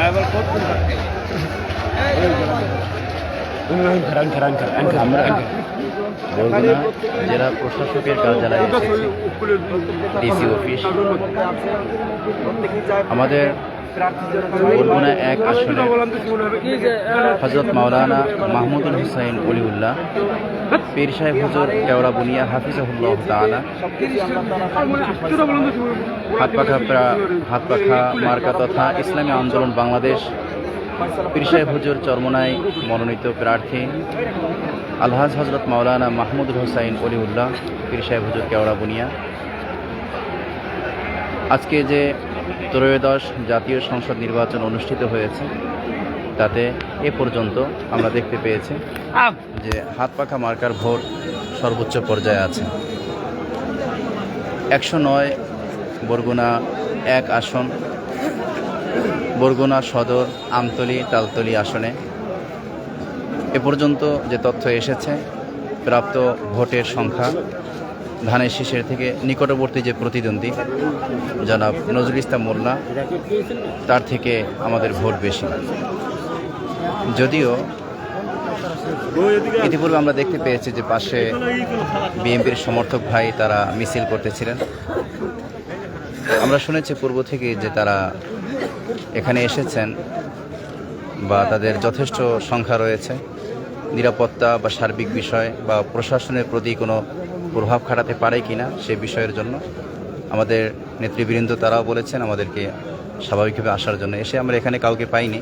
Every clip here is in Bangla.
আমরা বরগুনা জেলা প্রশাসকের কার্যালয়ে ডিসি অফিস। আমাদের বরগুনা এক আসনে হযরত মাওলানা মাহমুদুল হুসাইন অলিউল্লাহ পীর সাহেব হুজুর কেওড়া বুনিয়া হাফিজাহুল্লাহ তাআলা হাতপাখা মার্কা তথা ইসলামী আন্দোলন বাংলাদেশ পীর সাহেব হুজুর চরমোনাই মনোনীত প্রার্থী আলহাজ হজরত মাওলানা মাহমুদুল হুসাইন অলিউল্লাহ পীর সাহেব হুজুর কেওড়া বুনিয়া আজকে যে ত্রয়োদশ জাতীয় সংসদ নির্বাচন অনুষ্ঠিত হয়েছে তাতে এ পর্যন্ত আমরা দেখতে পেয়েছি যে হাতপাখা মার্কার ভোট সর্বোচ্চ পর্যায়ে আছে। 109 বরগুনা এক আসন, বরগুনা সদর আমতলী তালতলী আসনে এ পর্যন্ত যে তথ্য এসেছে, প্রাপ্ত ভোটের সংখ্যা ধানের শীষের থেকে নিকটবর্তী যে প্রতিদ্বন্দ্বী জনাব নজরুল ইসলাম মোল্লা তার থেকে আমাদের ভোট বেশি। যদিও ইতিপূর্বে আমরা দেখতে পেয়েছি যে পাশে বিএনপির সমর্থক ভাই তারা মিছিল করতেছিলেন। আমরা শুনেছি পূর্ব থেকে যে তারা এখানে এসেছেন বা তাদের যথেষ্ট সংখ্যা রয়েছে, নিরাপত্তা বা সার্বিক বিষয় বা প্রশাসনের প্রতি কোনো প্রভাব খাটাতে পারে কিনা সে বিষয়ের জন্য আমাদের নেতৃবৃন্দ তারাও বলেছেন আমাদেরকে স্বাভাবিকভাবে আসার জন্য। এসে আমরা এখানে কাউকে পাইনি,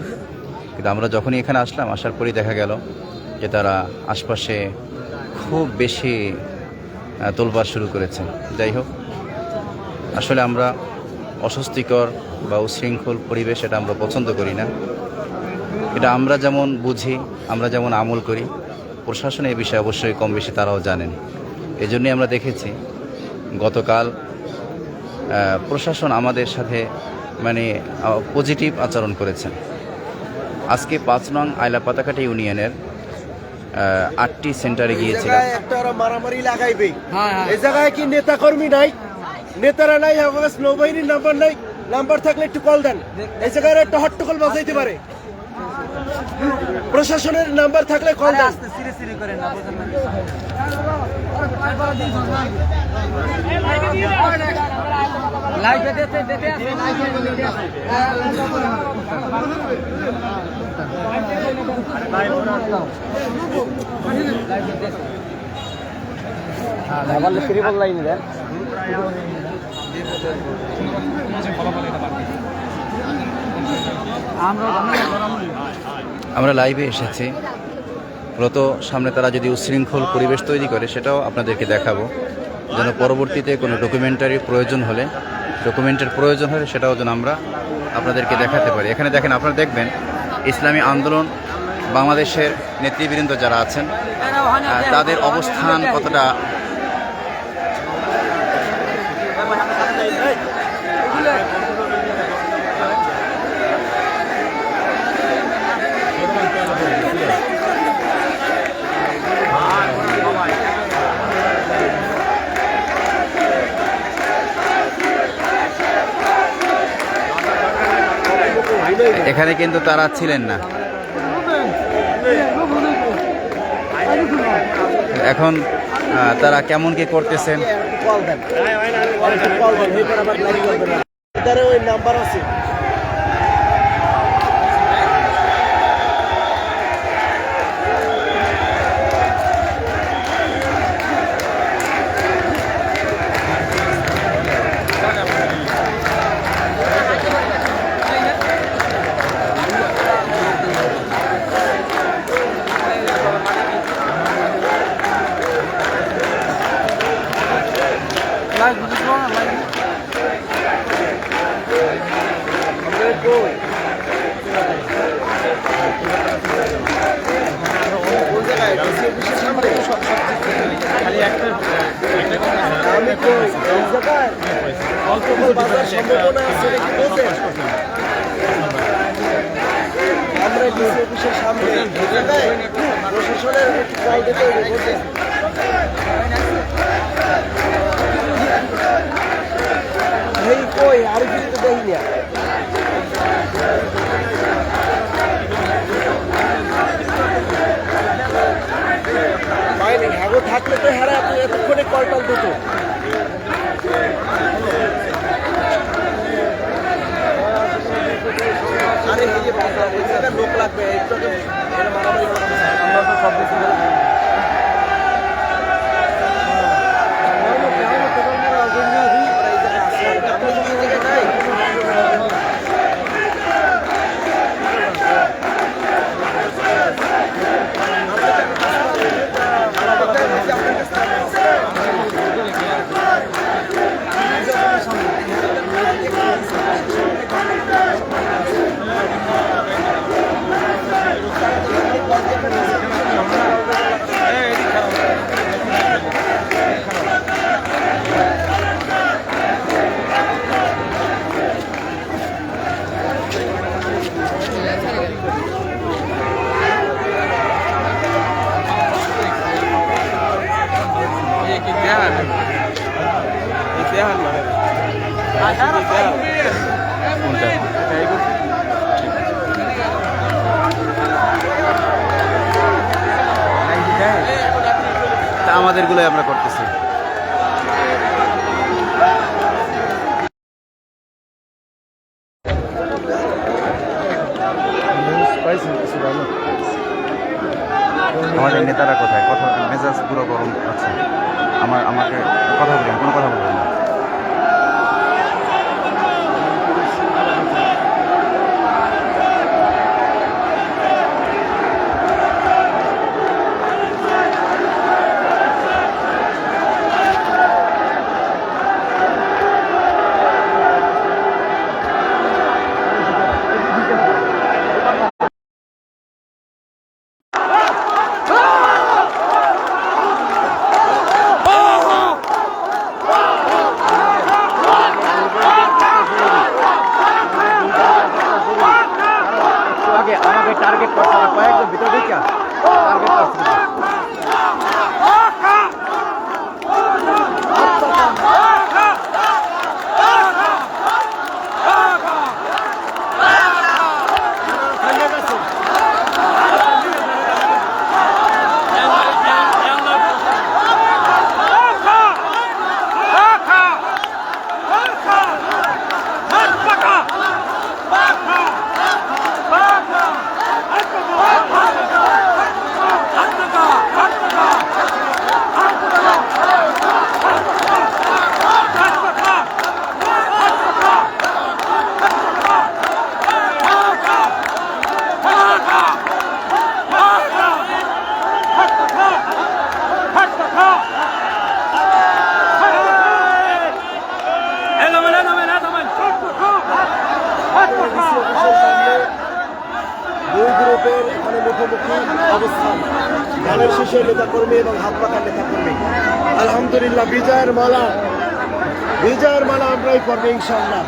কিন্তু আমরা যখনই এখানে আসলাম আসার পরেই দেখা গেল যে তারা আশপাশে খুব বেশি তোলপাড় শুরু করেছে। যাই হোক, আসলে আমরা অস্বস্তিকর বা উশৃঙ্খল পরিবেশ এটা আমরা পছন্দ করি না। এটা আমরা যেমন বুঝি, আমরা যেমন আমল করি, প্রশাসন এই বিষয়ে অবশ্যই কম বেশি তারাও জানেন। এজন্যই আমরা দেখেছি গতকাল প্রশাসন আমাদের সাথে পজিটিভ আচরণ করেছেন। আজকে 5 নং আইলা পাতাকাটি ইউনিয়নের 8টি সেন্টারে গিয়েছিলাম। মারামারি লাগাইবে এই জায়গায় কি নেতা কর্মী নাই, নেতারা নাই, নৌবাহিনীর নাম্বার নাই, নাম্বার থাকলে একটু কল দেন। এই জায়গায় একটা হট্টগোল বাজাইতে পারে, প্রশাসনের নাম্বার থাকলে কল দেন। আমরা লাইভে এসেছি, মূলত সামনে তারা যদি উশৃঙ্খল পরিবেশ তৈরি করে সেটাও আপনাদেরকে দেখাবো, যেন পরবর্তীতে কোনো ডকুমেন্টের প্রয়োজন হলে সেটাও যেন আমরা আপনাদেরকে দেখাতে পারি। এখানে দেখেন, আপনারা দেখবেন ইসলামী আন্দোলন বাংলাদেশের নেতৃবৃন্দ যারা আছেন তাদের অবস্থান কতটা এখানে কিন্তু তারা ছিলেন না। এখন তারা কেমন কি করতেছেন আর লাগবে একটু এটা মারামারি করা আমরা তো সব কিছু আমাদেরগুলোই আমরা করতেছি। আমাদের নেতারা কোথায়? কথা মেজাজ পুরো গরম আছে। আমাকে কথা বলবেন, কোনো কথা বলবেন না। আমাকে টার্গেট করছে না, কয়েকজন ভিতরে ঢুকিয়া টার্গেট করছে। দুই গ্রুপের এখানে মুখোমুখি অবস্থান, ধানের শীষের নেতাকর্মী এবং হাত পাকার নেতাকর্মী। আলহামদুলিল্লাহ বিজয়ের মালা আমরাই করবো ইনশাআল্লাহ।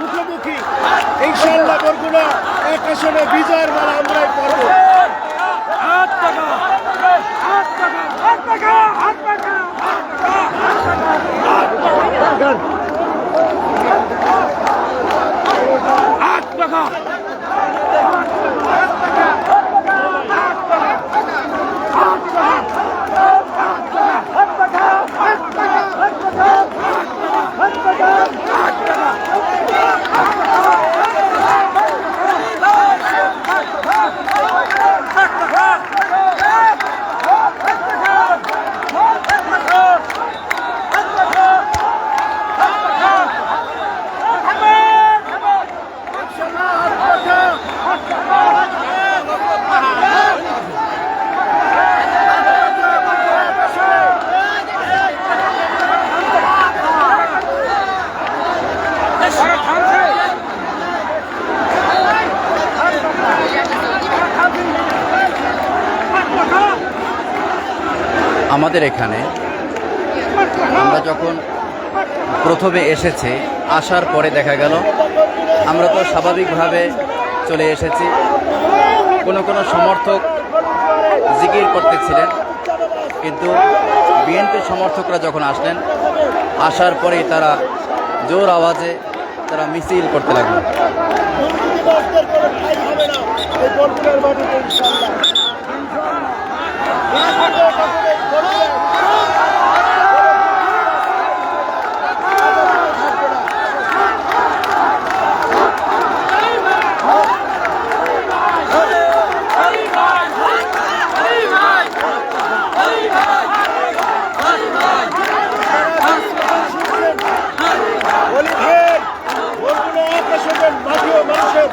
মুখোমুখি। ইনশাআল্লাহ বরগুনা এক আসনে বিজয়ের মালা আমরাই পড়ব। আমাদের এখানে আমরা যখন প্রথমে এসেছি, আসার পরে দেখা গেল আমরা তো স্বাভাবিকভাবে চলে এসেছি। কোনো কোনো সমর্থক জিকির করতেছিলেন, কিন্তু বিএনপির সমর্থকরা যখন আসলেন, আসার পরেই তারা জোর আওয়াজে তারা মিছিল করতে লাগলো। দুর্নীতিবাজদের কোনো ঠাঁই হবে না এই বরগুনার মাটিতে ইনশাআল্লাহ। মানুষের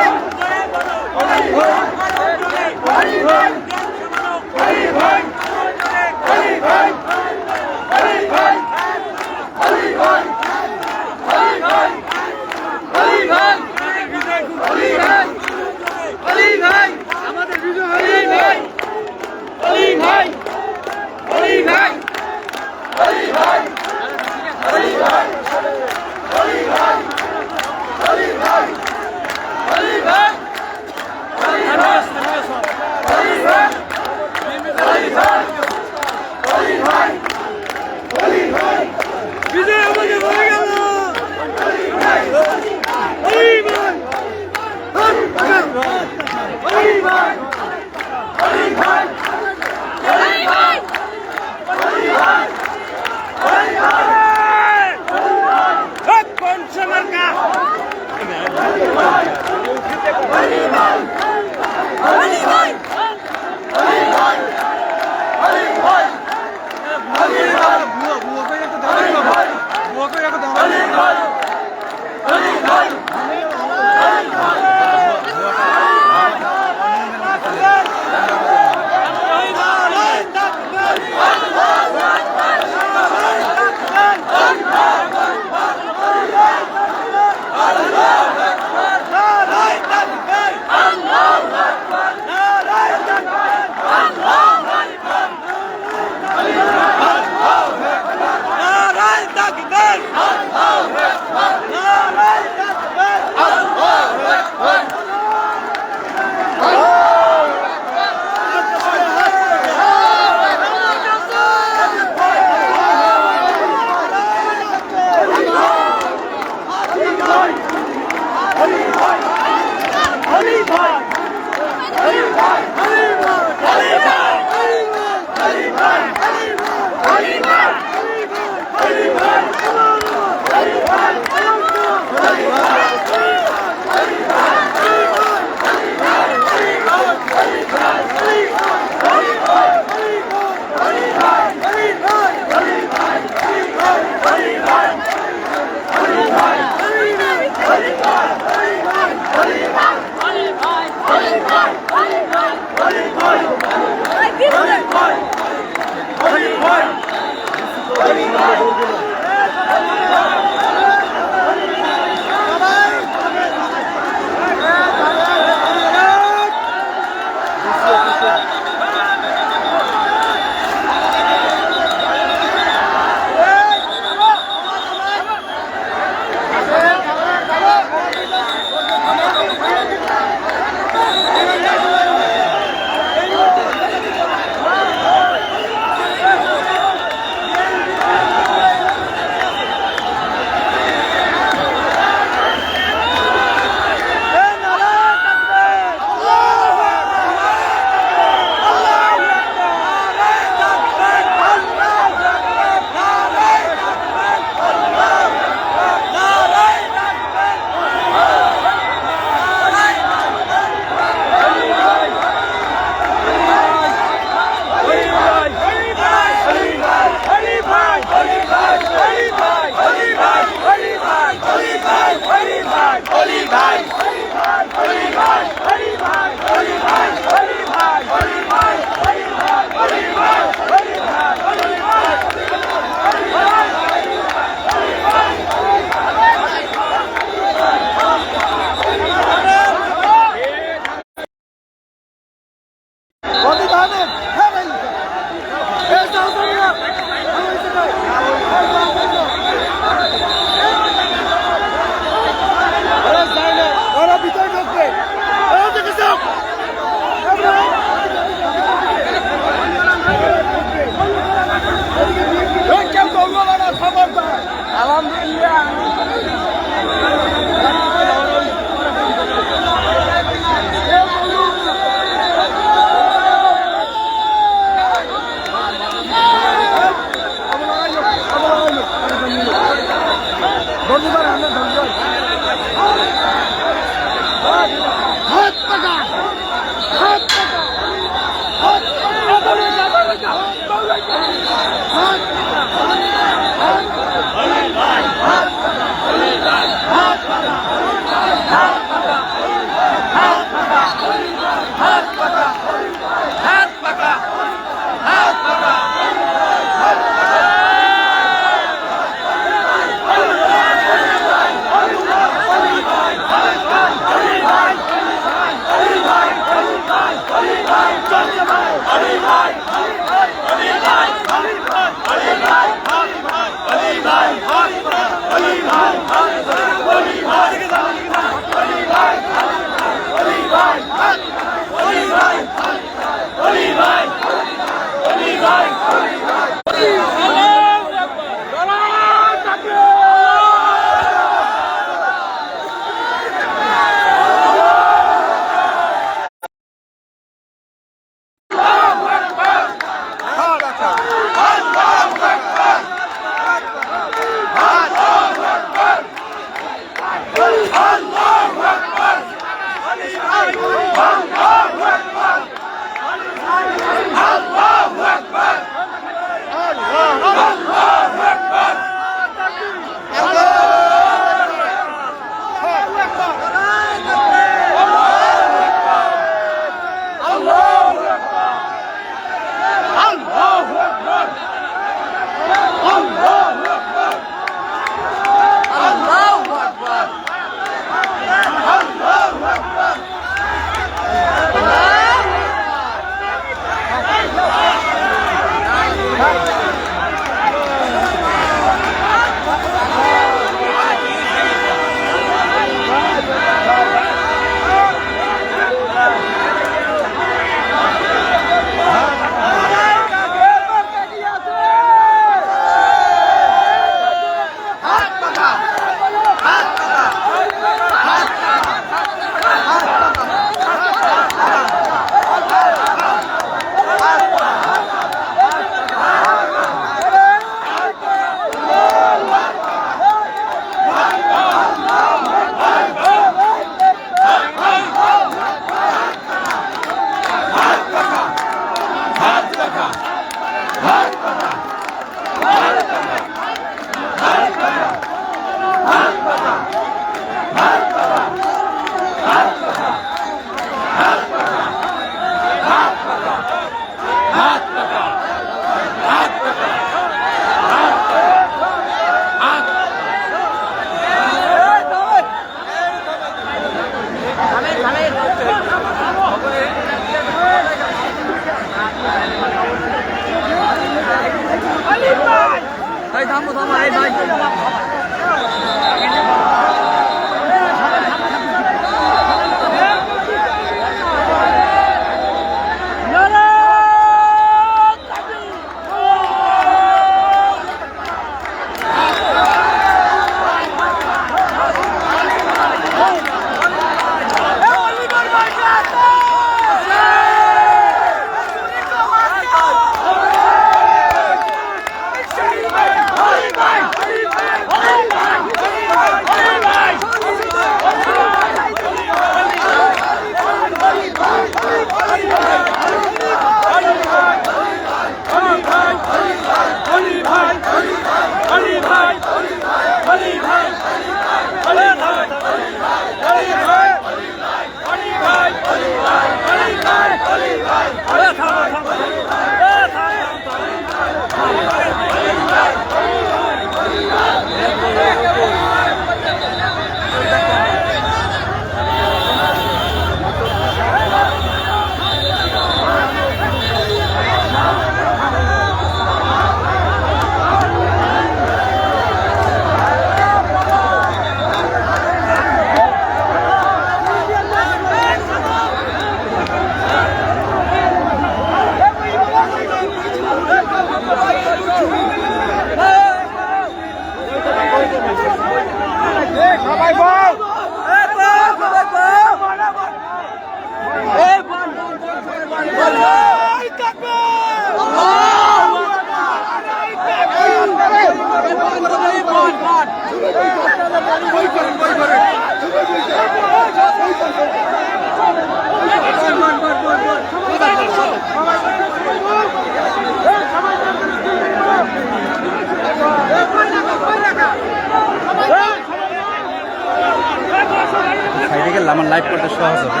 সাইডে গেলে আমার লাইভ করতে সহজ হবে।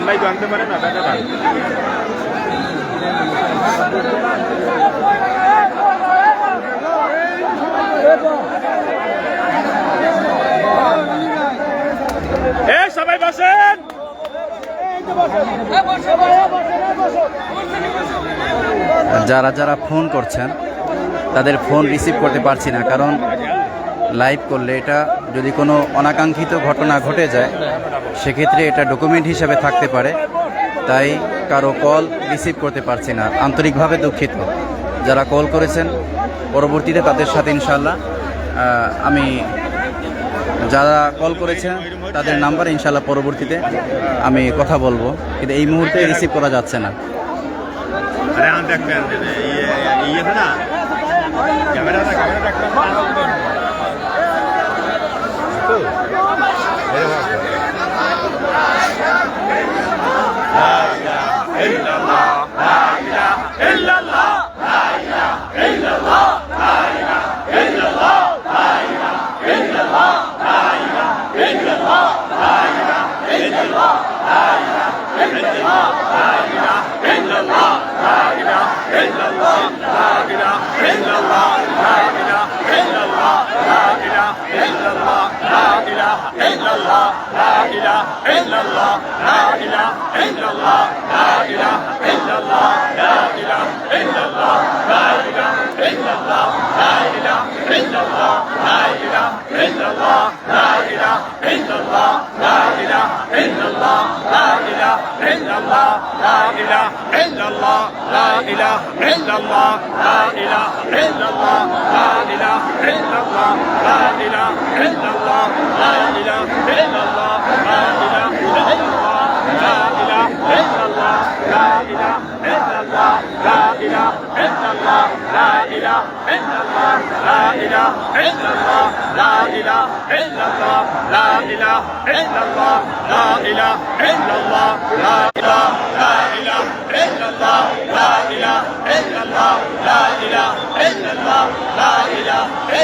ভাই জানতে পারে না দাদা সবাই বসেন। যারা যারা ফোন করছেন তাদের ফোন রিসিভ করতে পারছি না, কারণ লাইভ করলে এটা যদি কোনো অনাকাঙ্ক্ষিত ঘটনা ঘটে যায় সেক্ষেত্রে এটা ডকুমেন্ট হিসেবে থাকতে পারে, তাই কারো কল রিসিভ করতে পারছি না। আন্তরিকভাবে দুঃখিত। যারা কল করেছেন পরবর্তীতে তাদের সাথে ইনশাল্লাহ আমি যারা কল করেছেন তাদের নাম্বার ইনশাল্লাহ পরবর্তীতে আমি কথা বলবো, কিন্তু এই মুহূর্তে রিসিভ করা যাচ্ছে না। La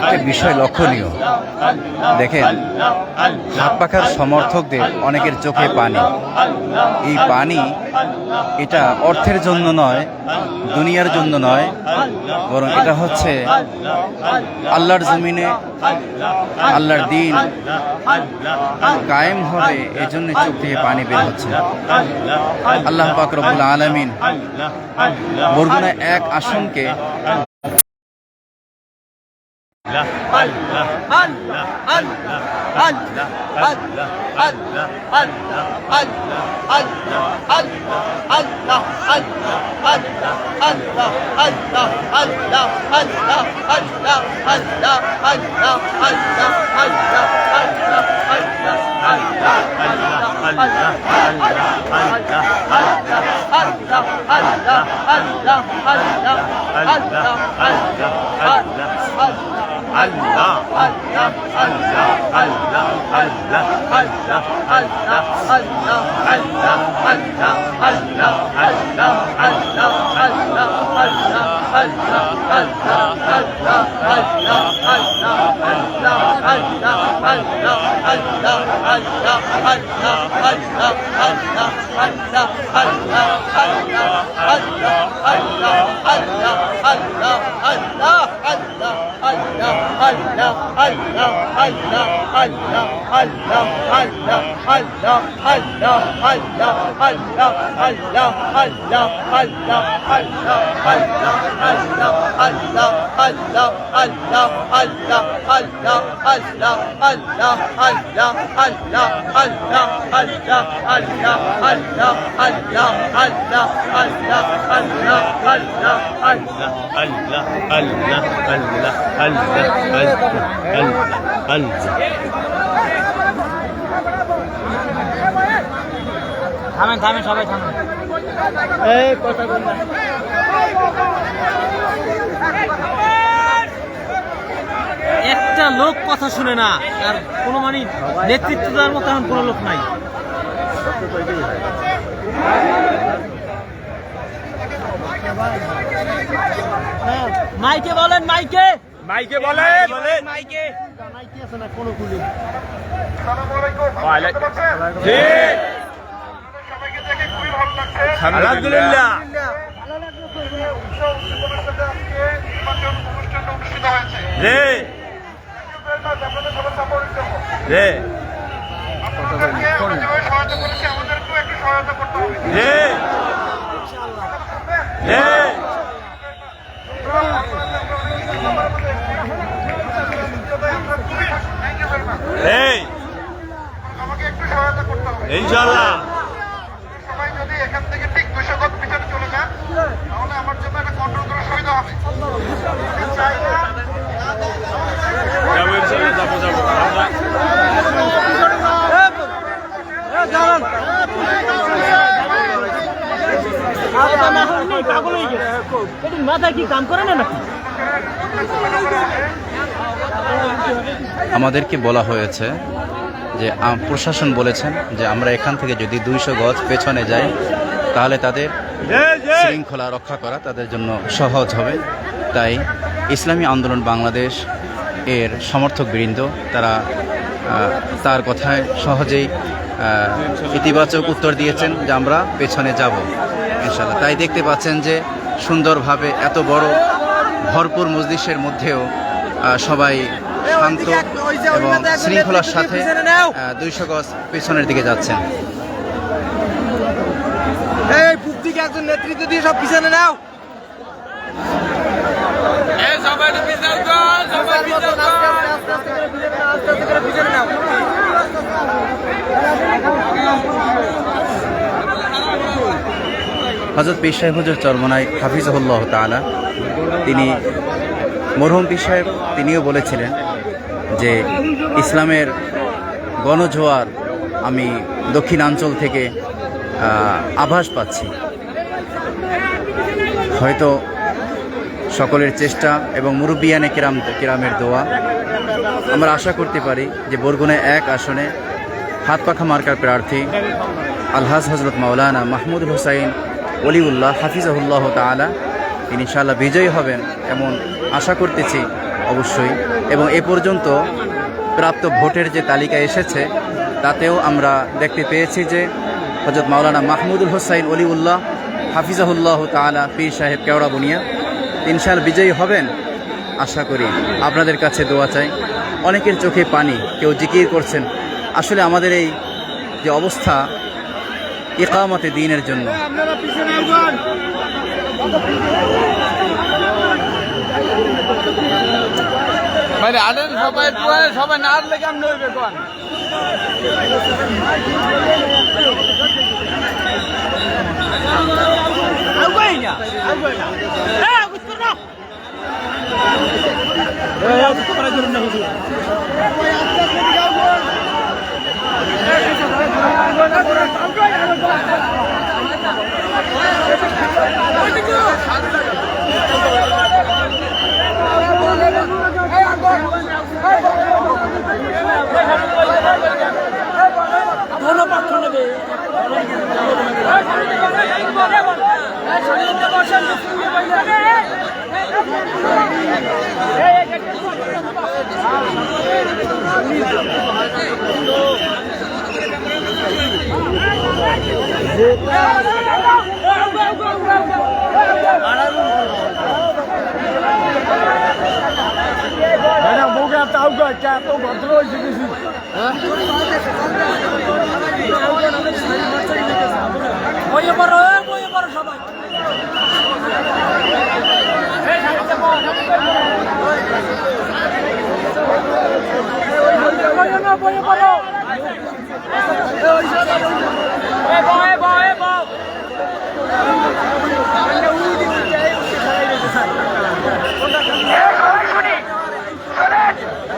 একটা বিষয় লক্ষণীয়, দেখেন হাত পাখার সমর্থকদের অনেকের চোখে পানি। এই পানি এটা অর্থের জন্য নয়, দুনিয়ার জন্য নয়, বরং এটা হচ্ছে আল্লাহর জমিনে আল্লাহর দিন কায়েম হবে, এজন্য চোখ থেকে পানি বের হচ্ছে। আল্লাহ পাক রব্বুল আলামিন বরগুনা 1 আসনকে থামেন থামেন সবাই থামেন। একটা লোক কথা শুনে না, আর কোনো মানে নেতৃত্ব দেওয়ার মতো এখন কোনো লোক নাই। মাইকে বলেন, মাইকে মাইকে বলেন। মাইকে আছে না কোনো খুলি। আলহামদুলিল্লাহ। রে রে রে রে ইনশাআল্লাহ। সবাই যদি এখান থেকে ঠিক 200 গজ পিছনে চলে যান তাহলে আমার জন্য একটা কন্ট্রোল করা সুবিধা হবে। চাই না যাবো ইনশাআল্লাহ, যাবো যাবো মাথায় কি কাম করে না নাকি? আমাদেরকে বলা হয়েছে যে প্রশাসন বলেছেন যে আমরা এখান থেকে যদি 200 গজ পেছনে যাই তাহলে তাদের শৃঙ্খলা রক্ষা করা তাদের জন্য সহজ হবে। তাই ইসলামী আন্দোলন বাংলাদেশ এর সমর্থকবৃন্দ তারা তার কথায় সহজেই ইতিবাচক উত্তর দিয়েছেন যে আমরা পেছনে যাব ইনশাআল্লাহ। তাই দেখতে পাচ্ছেন যে সুন্দরভাবে এত বড় ভরপুর মজলিসের মধ্যেও সবাই শান্ত এবং শৃঙ্খলার সাথে 200 গজ পেছনের দিকে যাচ্ছেন। এই পূব দিকে একজন নেতৃত্ব দিয়ে সব পিছনে নাও। হযরত পীর সাহেব হুজুর চরমনাই হাফিজাহুল্লাহ তাআলা তিনি মরহুম পীর সাহেব তিনিও বলেছিলেন যে ইসলামের গণজোয়ার আমি দক্ষিণাঞ্চল থেকে আভাস পাচ্ছি। হয়তো সকলের চেষ্টা এবং মুরব্বিয়ানে কিরামের দোয়া আমরা আশা করতে পারি যে বরগুনা 1 আসনে হাত পাখা মার্কার প্রার্থী আলহাজ হজরত মাওলানা মাহমুদুল হোসাইন ওলিউল্লাহ হাফিজাহুল্লাহ তাআলা তিনি ইনশাআল্লাহ বিজয়ী হবেন এমন আশা করতেছি অবশ্যই। এবং এ পর্যন্ত প্রাপ্ত ভোটের যে তালিকা এসেছে তাতেও আমরা দেখতে পেয়েছি যে হজরত মাওলানা মাহমুদুল হোসাইন ওলিউল্লাহ হাফিজাহুল্লাহ তাআলা পীর সাহেব কেওড়া বুনিয়া ইনশাআল্লাহ বিজয়ী হবেন আশা করি। আপনাদের কাছে দোয়া চাই। অনেকের চোখে পানি, কেউ জিকির করছেন। আসলে আমাদের এই যে অবস্থা ইকামতে দ্বীনের জন্য সবাই না আসলে কেমন হইবে কোন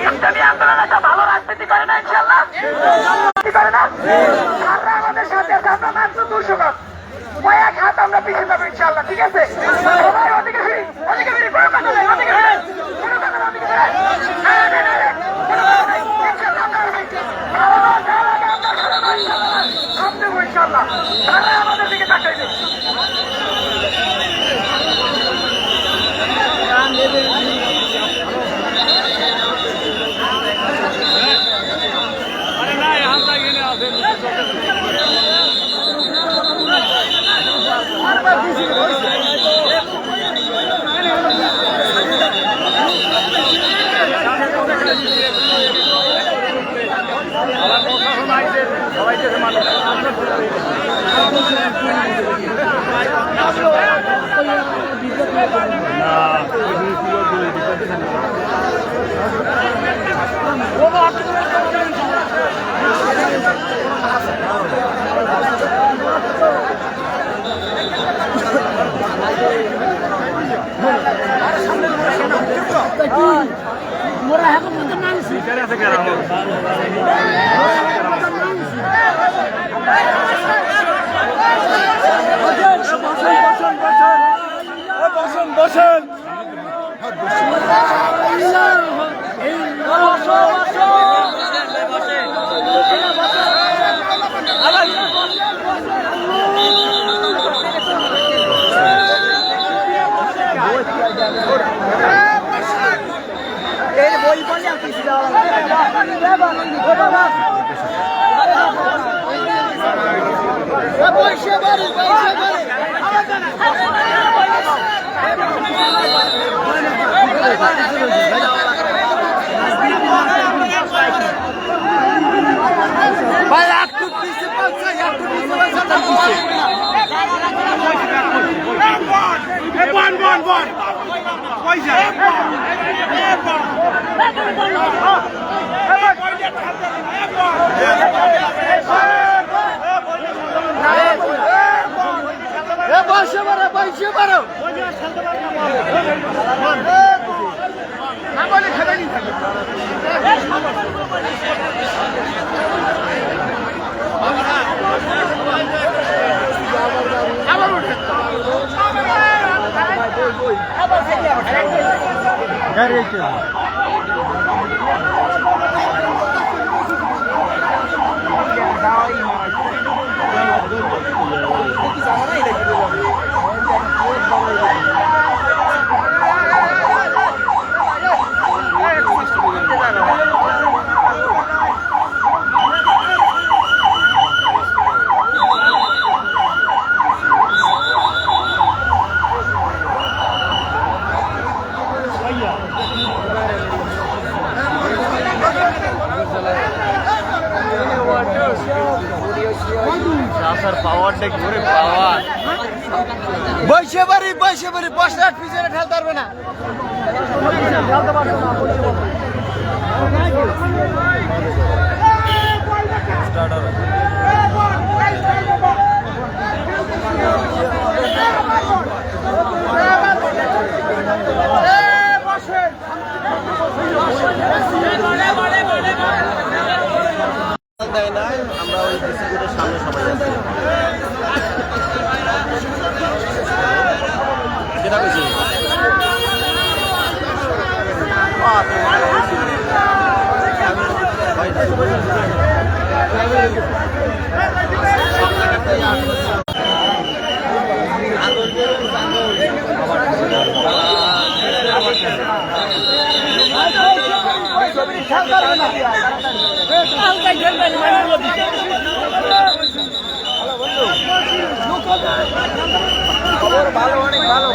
ইসলামী আন্দোলন একটা ভালো রাজনীতি করে না ইনশাআল্লাহ করে না আর আমাদের সাথে আমরা মাত্র 200 গজ কয়েক হাত আমরা পিছিয়ে যাবো ইনশাআল্লাহ। ঠিক আছে সবাই ওদিকে ফিরি কোনো কথা নেই ওদিকে ফিরি কোনো কথা নেই ওদিকে ফিরি ইনশাআল্লাহ তারা আমাদের দিকে তাকাইবে। বসে বাড়ি বসে পিছনে ঠেলতে পারবে না। আমরা ওই ডিস্ট্রিক্টের সামনে সবাই আছি। যেটা বেশি ভালো, অনেক ভালো।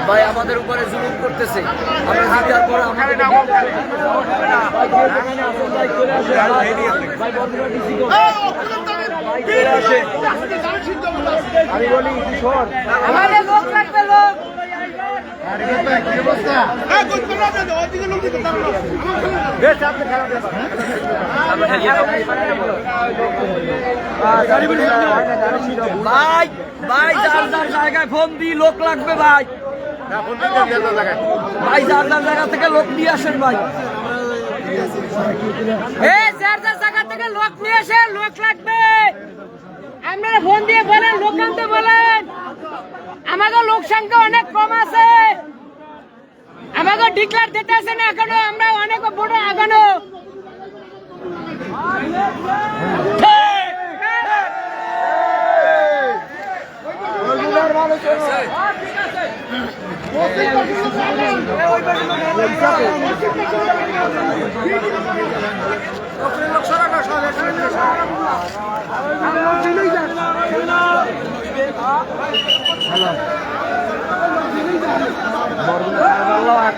ভাই আমাদের উপরে জুলুম করতেছে, আমরা জিতার পর আমি বলি কিশোর আমাদের লোক লাগবে, লোক ভাই ভাই যার যার জায়গায় ফোন দিই, লোক লাগবে ভাই। ভাই যার যার জায়গা থেকে লোক নিয়ে আসেন ভাই। যার যার জায়গা থেকে লোক নিয়ে এসে লোক লাগবে। আপনারা ফোন দিয়ে বলেন, লোক আনতে বলেন। আমাদের লোক সংখ্যা অনেক কম আছে, আমাকে ডিক্লার দিতে আসে না এখনো, আমরা অনেক বড় আগানো।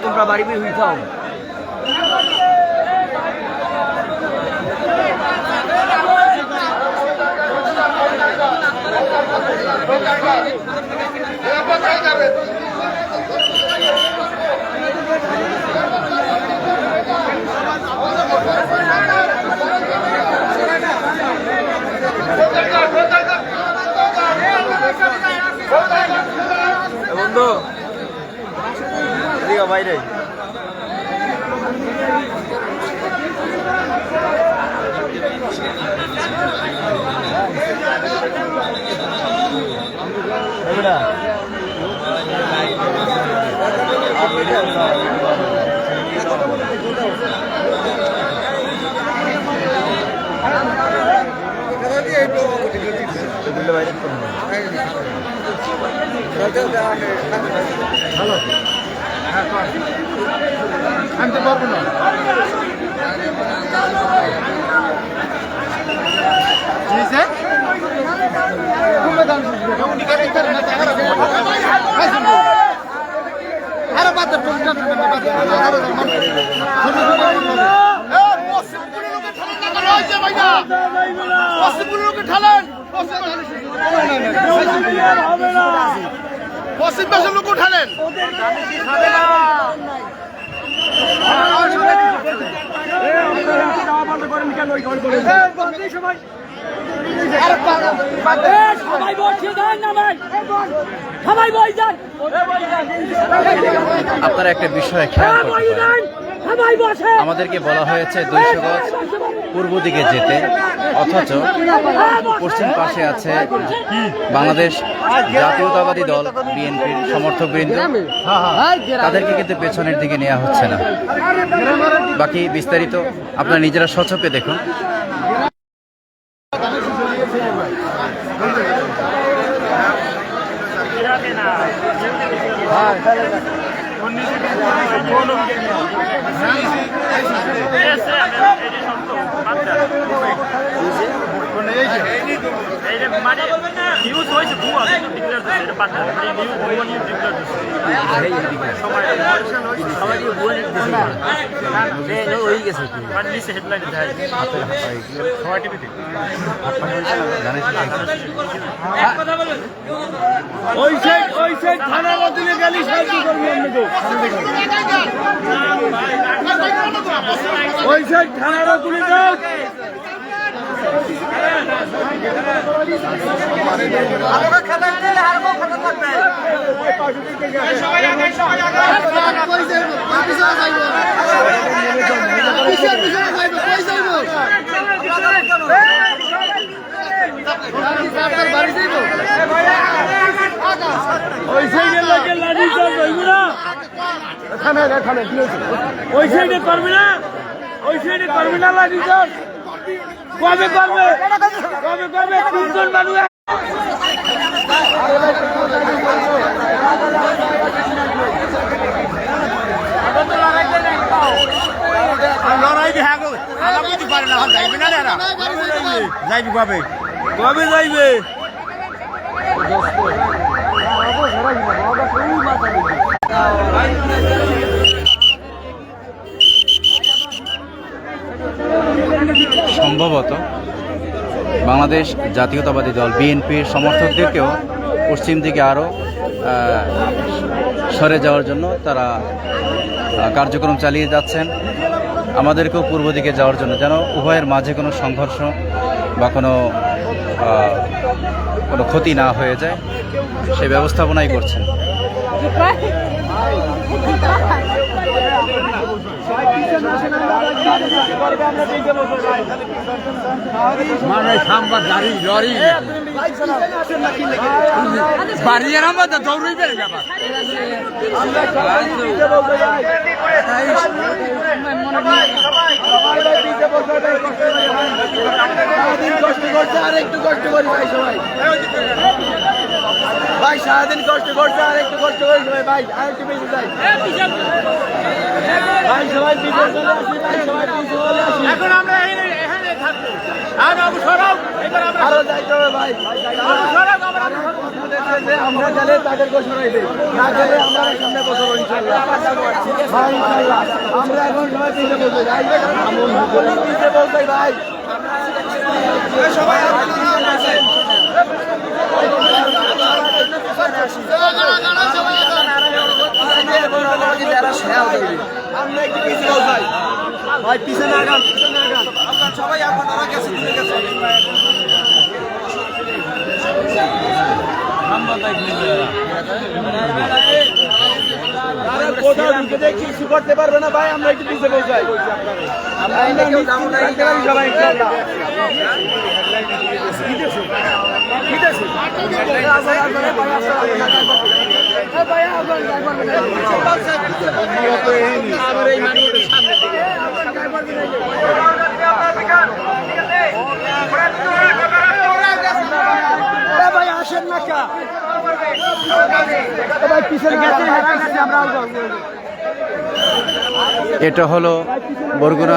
তোমরা বাড়ি বের হয়ে যাও। বন্ধু এদিকে বাইরে আমি তো পারবো না। পশ্চিম পাশের লোক উঠালেন। আপনারা একটা বিষয় খেয়াল করতে পারেন, আমাদেরকে বলা হয়েছে 200 গজ পূর্ব দিকে যেতে, অথচ পশ্চিম পাশে আছে বাংলাদেশ জাতীয়তাবাদী দল বিএনপির সমর্থকবৃন্দ, তাদেরকে কিন্তু পেছনের দিকে নেওয়া হচ্ছে না। বাকি বিস্তারিত আপনারা নিজেরা স্বচক্ষে দেখুন। ওই সাইড থানার অধীনে গেলে সাহায্য করবি আপনাকে। ওই সাইড থানার অধীনে যাও। ওই সাইডে লোকে লাঠি চার্জ হইব না। ওই সাইডে করবি না, ওই সাইডে করবি না লাঠি চার্জ। কবে করবে, কবে করবে? 3 জন মানুষ লড়াই দেখা কিছু পারে না, যাইবে না যাইবি কবে, কবে যাইবে? সম্ভবত বাংলাদেশ জাতীয়তাবাদী দল বিএনপির সমর্থকদেরকেও পশ্চিম দিকে আরও সরে যাওয়ার জন্য তারা কার্যক্রম চালিয়ে যাচ্ছেন, আমাদেরকেও পূর্ব দিকে যাওয়ার জন্য, যেন উভয়ের মাঝে কোনো সংঘর্ষ বা কোনো ক্ষতি না হয়ে যায় সেই ব্যবস্থাপনাই করছেন। ভাই সারাদিন কষ্ট করছে, আর একটু কষ্ট করি ভাই, আর একটু বেশি যাই ভাই, সবাই পিছনে চলে আসি ভাই, সবাই পিছনে চলে আসি। এখন আমরা এখানে থাকবো, আরো যাইতে হবে ভাই, আমরা গেলে তাদেরকে সরাইবে, না গেলে আমরা সামনে বসবো ইনশাল্লাহ। ভাই ইনশাল্লাহ আমরা এখন সবাই পিছিয়ে বসবো ভাই, পিছিয়ে বসবো ভাই সবাই। আমরা একটু পিছিয়ে বসবো ভাই, পিছনে আগান, পিছনে আগান, আপনার সবাই আপনারা গেছে, ঠিক আছে। কোথাও ঢুকে দেখি কিছু করতে পারবে না ভাই, আমরা একটু পিছিয়ে বসে যাই, সবাই ভাই আসেন না কা ভাই, পিছনে গেছে আমরা। এটা হলো বরগুনা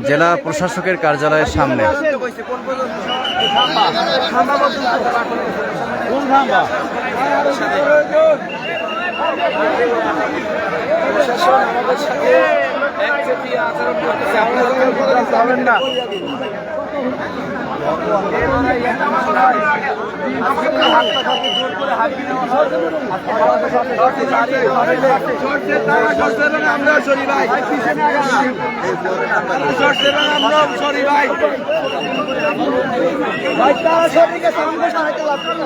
জেলা প্রশাসকের কার্যালয়ের সামনে। আমরা সরি ভাই, আমরাও সরি ভাই, ভাই তারা সরিকে সামনে সারাইতে লাগবে না।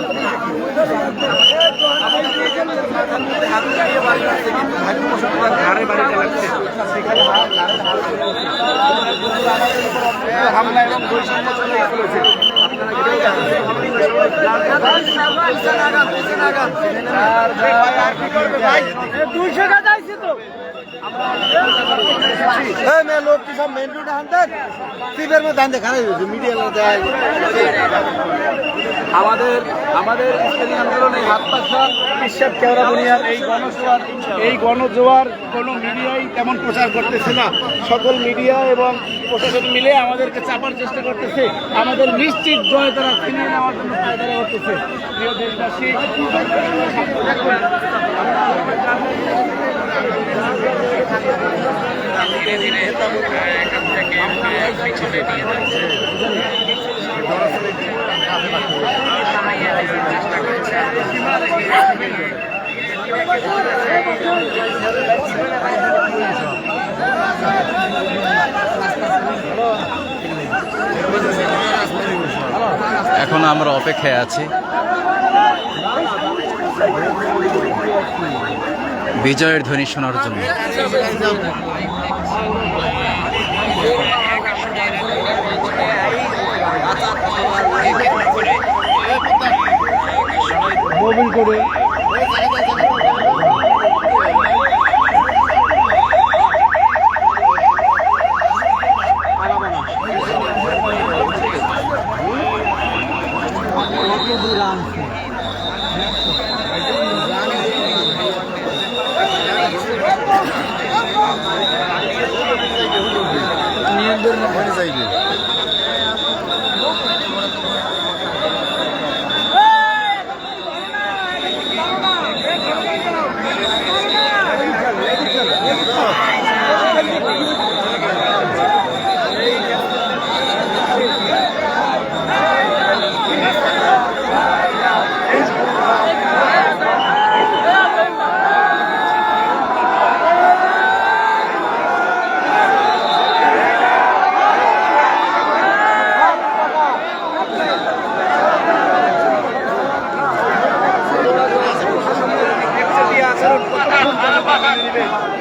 হামলা এবং বৈষম্য চলে চলেছে। লোক কি সব মেন রোডে হানতেন সিপের মধ্যে হানতে খারাপ হয়েছে মিডিয়া আমাদের ইসলামী আন্দোলনে হাত পাখা বিশ্বাস কেওড়া বুনিয়ার এই গণজোয়ার কোনো মিডিয়াই তেমন প্রচার করতেছে না। সকল মিডিয়া এবং প্রশাসন মিলে আমাদেরকে চাপার চেষ্টা করতেছে, আমাদের নিশ্চিত জয় তারা ছিনিয়ে নেওয়ার জন্য পায়তারা করতেছে। প্রিয় দেশবাসী, এখন আমরা অপেক্ষায় আছি বিজয়ের ধ্বনি শোনার জন্য। মোবিল করে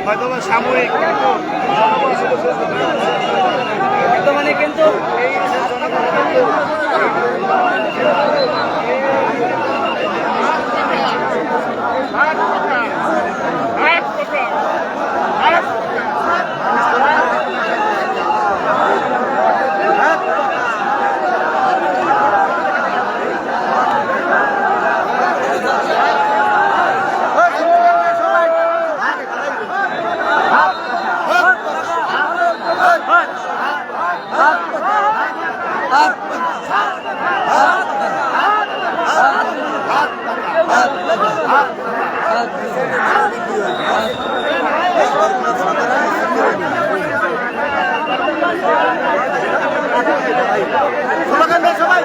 হয়তো সাময়িক বর্তমানে কিন্তু এই সবাই